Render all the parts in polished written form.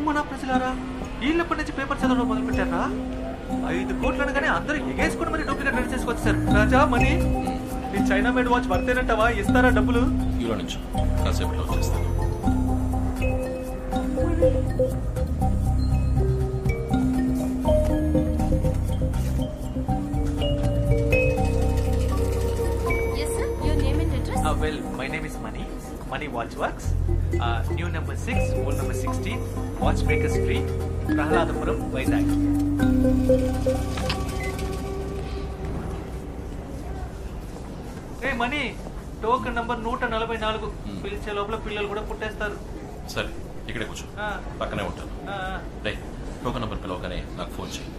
మన ప్రజలారా వీళ్ళప్పటి నుంచి పేపర్ చదవడం మొదలు పెట్టారా? 5 కోట్లు అనగానే అందరూ ఎగేసుకుని మరి డూప్లికేట్ రెడీ చేసుకొచ్చారు. రాజా మనీ నీ చైనా మేడ్ వాచ్ వర్తేనంటావా? ఇస్తారా డబ్బులు? ఇలా నుంచి కాసేపట్లో వచ్చేస్తాను. Well, my name is Mani. Mani Watch Works. New number 6, old number 16. Watchmakers Street, Prahaladapuram, Vizag. Hey Mani, token number 144. పిలిచే లోపల పిల్లలు కూడా పుట్టేస్తారు. సరే, ఇక్కడే కూర్చో, పక్కనే ఉంటాను. రే, టోకెన్ నంబర్ పిలవగానే నాకు ఫోన్ చేయి.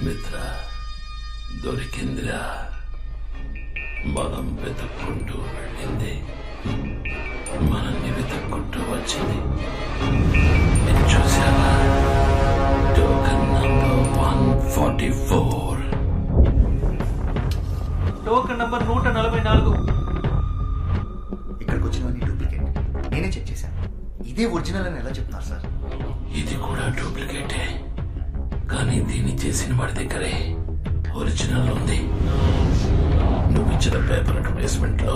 మిత్ర దొరికిందిరా, మనం వెతుక్కుంటూ వెళ్ళింది మనల్ని వెతుక్కుంటూ వచ్చింది. మీరు చూసావా? Token number 144. Token number 144. ఇక్కడికి వచ్చినవన్నీ డూప్లికేట్. నేనే చెక్ చేశాను. ఇదే ఒరిజినల్ అని ఎలా చెప్తున్నారు సార్? ఇది కూడా డూప్లికేటే, కానీ దీన్ని చేసిన వాడి దగ్గరే ఒరిజినల్ ఉంది. నువ్వు ఇచ్చిన పేపర్ అడ్వర్టైజ్మెంట్ లో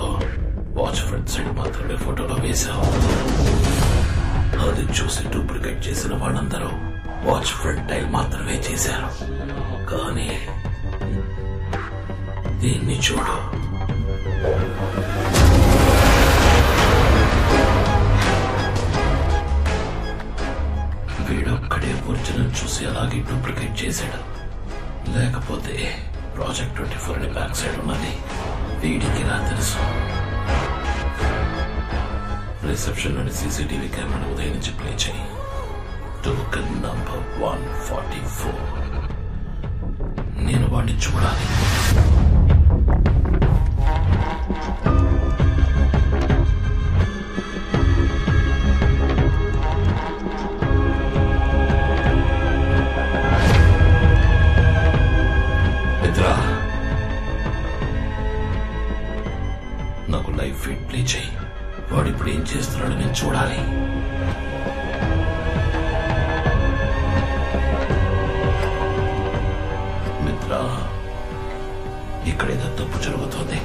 వాచ్ ఫ్రంట్ సైడ్ మాత్రమే ఫోటోలో వేశావు. అది చూసి డూప్లికేట్ చేసిన వాళ్ళందరూ వాచ్ ఫ్రంట్ టైల్ మాత్రమే చేశారు. కానీ దీన్ని చూడు, వీడొక్కడే ఒరిజినల్ చూసి అలాగే డూప్లికేట్ చేశాడు. లేకపోతే ప్రాజెక్ట్ 24 అనే బ్యాక్ సైడ్ ఉన్నది వీడికి రా తెలుసు. రిసెప్షన్ లోని సీసీటీవీ కెమెరా ఉదయం నుంచి ప్లే చేయి. Token number 144. నేను వాడిని చూడాలి. నాకు లైవ్ ఫీడ్ ప్లే చేయి. వాడు ఇప్పుడు ఏం చేస్తున్నాడో నేను చూడాలి. మిత్ర, ఇక్కడేదో తప్పు జరుగుతోంది.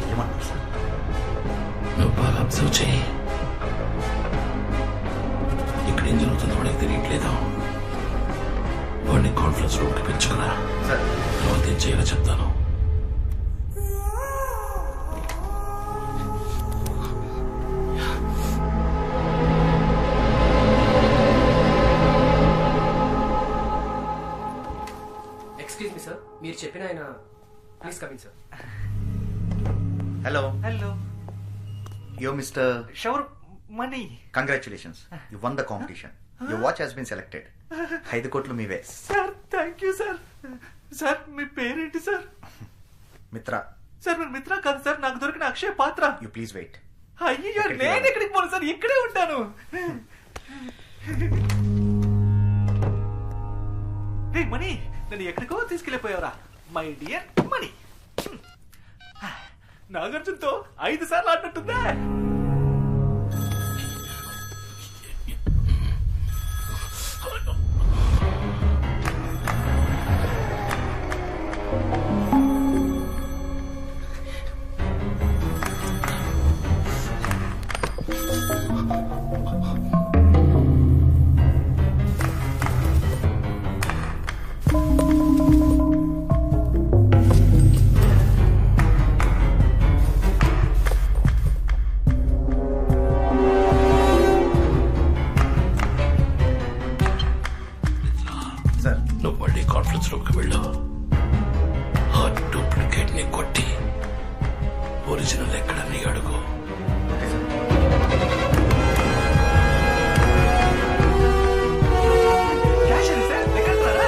నువ్వు బాగా అబ్జర్వ్ చేయి. ఇక్కడ ఏం జరుగుతుందో వాడికి తెలియట్లేదు. వాడిని కాన్ఫరెన్స్ రూమ్కి పెంచుకురా. తర్వాత ఏం చేయాలో చెప్తాను. ఎక్స్క్యూజ్ మీ సార్, మీరు చెప్పిన ఆయన please coming sir. Hello hello, yo mister shower money. Congratulations, you won the competition. Your watch has been selected. 5 కోట్లు మీవే. Sir thank you sir. Sir మీ పేరేంటి సార్? మిత్ర, సార్ మీరు మిత్ర కాదు సార్, నాకు దొరికిన అక్షయ పాత్ర. You please wait. అయ్యో నేను ఎక్కడికి పోను సార్, ఇక్కడే ఉంటాను. హే మణి, నన్ను ఎక్కడికో తీసుకెళ్ళిపోయావరా మై డియర్ మణి. నాగార్జునతో 5 సార్లు ఆడినట్టుందా? సార్, నువ్వు మళ్ళీ కాన్ఫరెన్స్ రూమ్కి వెళ్ళు. ఆ డూప్లికేట్ ని కొట్టి ఒరిజినల్ ఎక్కడని అడుగు. Okay sir. క్యాష్ అది సార్, ఎక్కడున్నారా?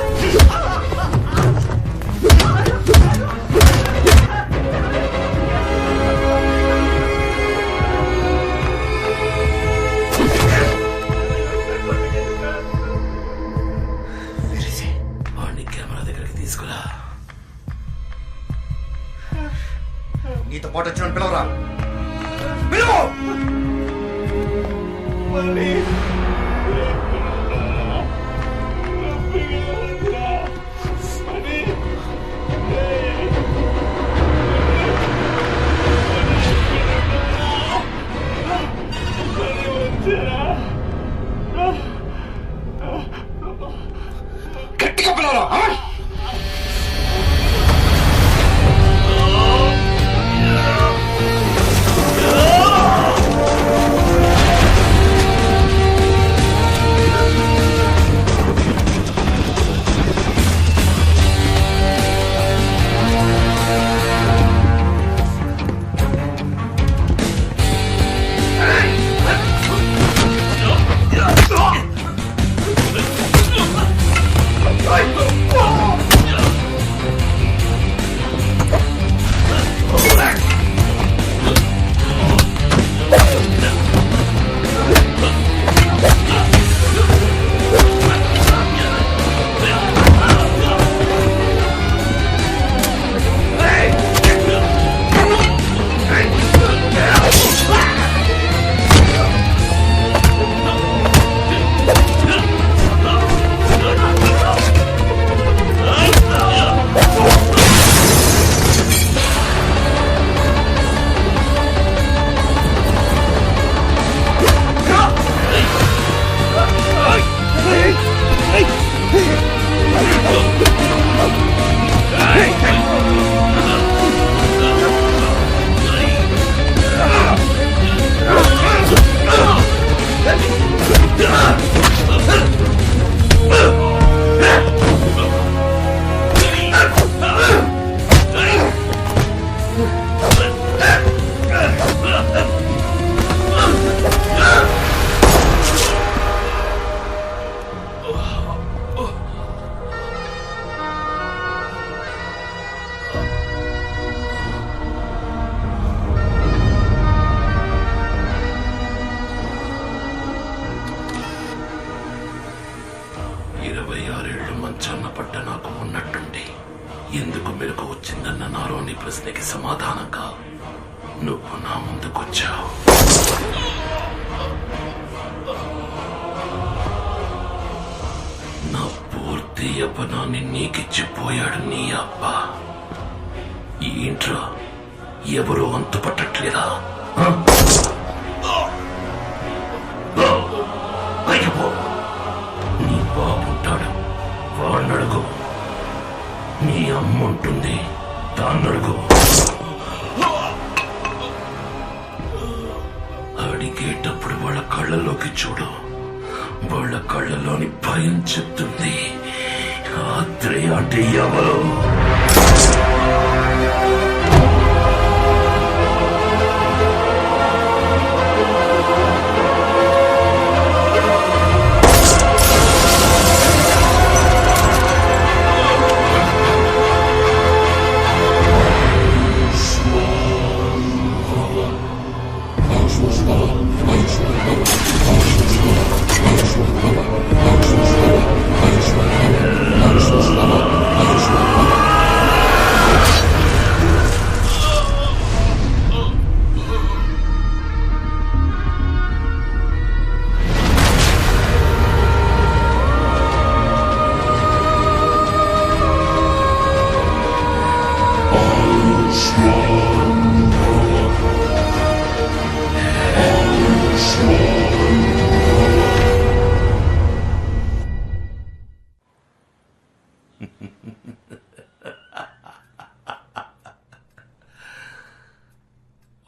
వాడిని కెమెరా దగ్గరికి తీసుకురా. నీతో పాటు వచ్చిన పిలవరా. పిలువు. మణి గట్టిగా పిలవరా. మంచాన్న పడ్డ నాకు ఉన్నట్టుండి ఎందుకు మెలకు వచ్చిందన్న నాలోని ప్రశ్నకి సమాధానంగా నువ్వు నా ముందుకొచ్చావు. నా పూర్తి యవ్వనాన్ని నీకిచ్చిపోయాడు నీ అబ్బ. ఈ ఇంట్లో ఎవరూ అంతుపట్టట్లేదా? నీ బాబుంటాడు, వాణ్ణడుగు. నీ అమ్మ ఉంటుంది, దాన్నడుగు. అడిగేటప్పుడు వాళ్ళ కళ్ళలోకి చూడు, వాళ్ళ కళ్ళలోని భయం చెప్తుంది ఆత్రేయ అంటే ఎవరు.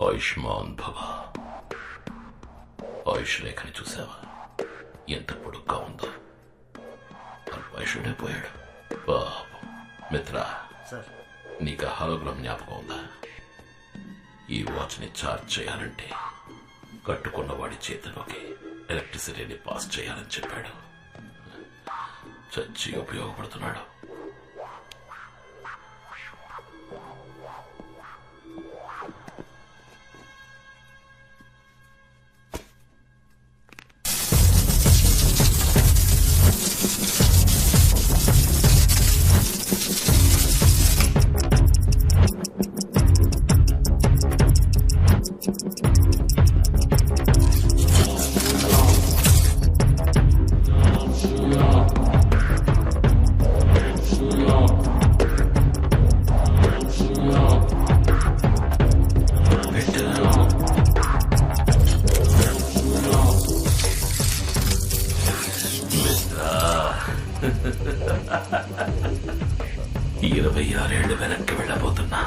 ఆయుష్మాన్ భవ. ఆయుష్ రేఖని చూసావా? ఎంత పొడుగ్గా ఉందో. అల్పాయుషుడైపోయాడు పాపం. మిత్ర, సార్ నీకు హాలోగ్రామ్ జ్ఞాపకం ఉందా? ఈ వాచ్ని ఛార్జ్ చేయాలంటే కట్టుకున్న వాడి చేతిలోకి ఎలక్ట్రిసిటీని పాస్ చేయాలని చెప్పాడు. చచ్చి ఉపయోగపడుతున్నాడు. ఇరవై 26 వెనక్కి వెళ్ళబోతున్నా.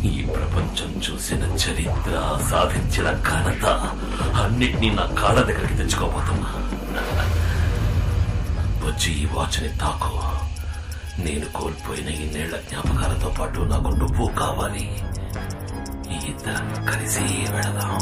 ఈ ప్రపంచం చూసిన చరిత్ర, సాధించిన ఘనత అన్నిటినీ నా కాళ్ళ దగ్గరికి తెచ్చుకోబోతున్నా. వచ్చి ఈ వాచ్ని తాకు. నేను కోల్పోయిన ఇన్నేళ్ల జ్ఞాపకాలతో పాటు నాకు నువ్వు కావాలి. ఇద్దరం కలిసి వెళదాం.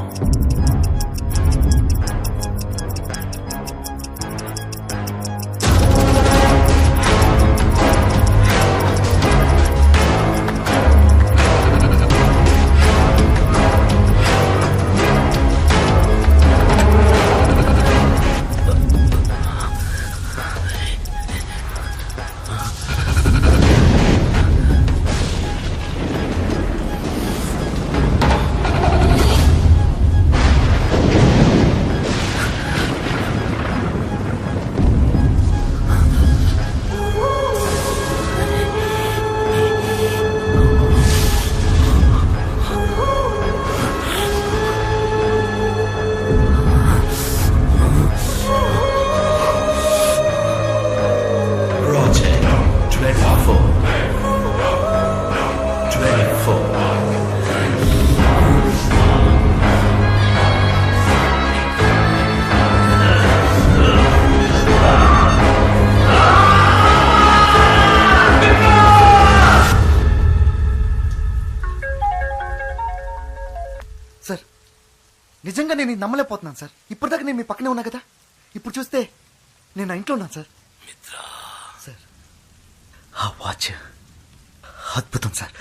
సార్ నిజంగా నేను ఇది నమ్మలేకపోతున్నాను సార్. ఇప్పటిదాకా నేను మీ పక్కనే ఉన్నా కదా, ఇప్పుడు చూస్తే నేను నా ఇంట్లో ఉన్నాను సార్. సార్ ఆ వాచ్ అద్భుతం సార్.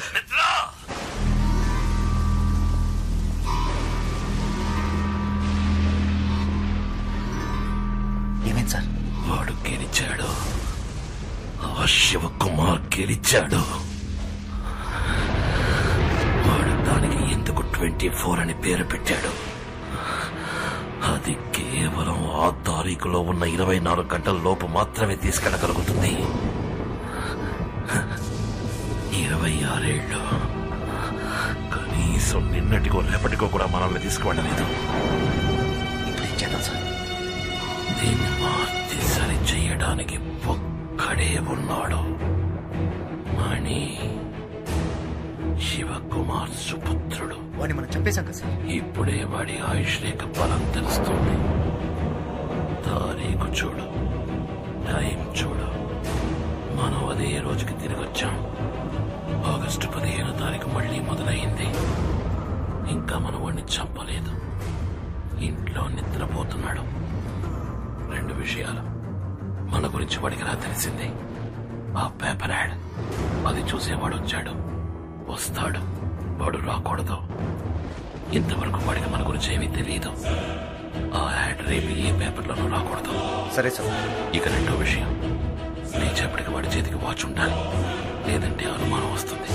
ఏమైంది సార్? వాడు గెలిచాడు. ఆ శివకుమార్ గెలిచాడు. వాడు దానికి ఎందుకు 24 అని పేరు పెట్టాడు? అది కేవలం ఆ తారీఖులో ఉన్న 24 గంటల లోపు మాత్రమే తీసుకెళ్ళగలుగుతుంది. 26 ఏళ్ళు కనీసం నిన్నటికో రేపటికో కూడా మనల్ని తీసుకువెళ్ళలేదు. ఇప్పుడు ఏం చేద్దాం సార్? దీన్ని మార్చి సరి చెయ్యడానికి ఒక్కడే ఉన్నాడు. మణి, శివకుమార్ సుపుత్రుడు. వాడిని మనం చంపేశాం కదా సార్. ఇప్పుడే వాడి ఆయుష్ రేఖ బలం తెలుస్తుంది. తారీఖు చూడు, టైం చూడు. మనం అదే రోజుకి తిరిగి వచ్చాం. ఆగస్టు 15వ తారీఖు మళ్ళీ మొదలైంది. ఇంకా మనం వాడిని చంపలేదు. ఇంట్లో నిద్రపోతున్నాడు. 2 విషయాలు మన గురించి వాడికి రా తెలిసింది. ఆ పేపర్ యాడ్, అది చూసేవాడు వచ్చాడు, వస్తాడు. వాడు రాకూడదు. ఇంతవరకు వాడికి మన గురించి ఏమీ తెలియదు. ఆ యాడ్ రేపు ఏ పేపర్లోనూ రాకూడదు. సరే సార్. ఇక రెండో విషయం, లేచేపటికి వాడి చేతికి వాచ్ ఉండాలి, లేదంటే అనుమానం వస్తుంది.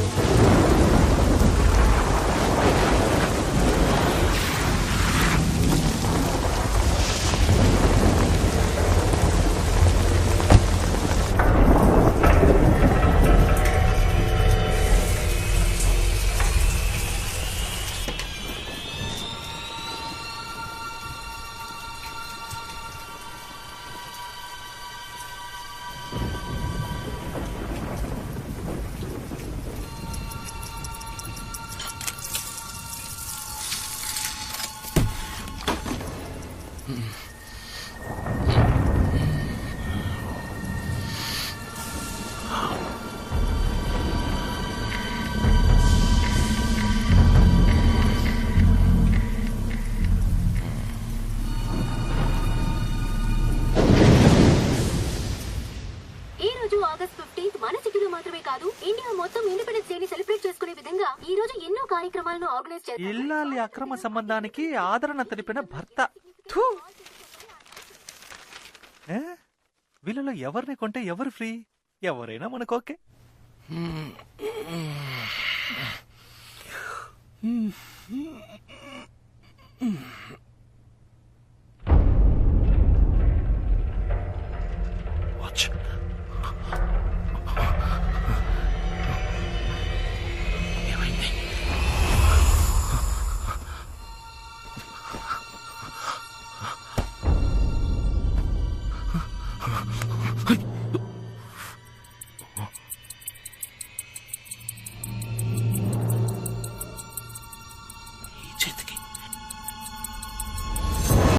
ఆగస్ట్ 15 మన సిటీలో మాత్రమే కాదు, ఇండియా మొత్తం ఇండిపెండెన్స్ డే ని సెలబ్రేట్ చేసుకునే విధంగా ఈ రోజు ఎన్నో కార్యక్రమాలను ఆర్గనైజ్ చేస్తారు. ఇల్లాలి అక్రమ సంబంధానికి ఆదరణ తెలిపిన భర్త. థూ. వీళ్ళలో ఎవరిని కొంటే ఎవరు ఫ్రీ? ఎవరైనా మనకు ఓకే.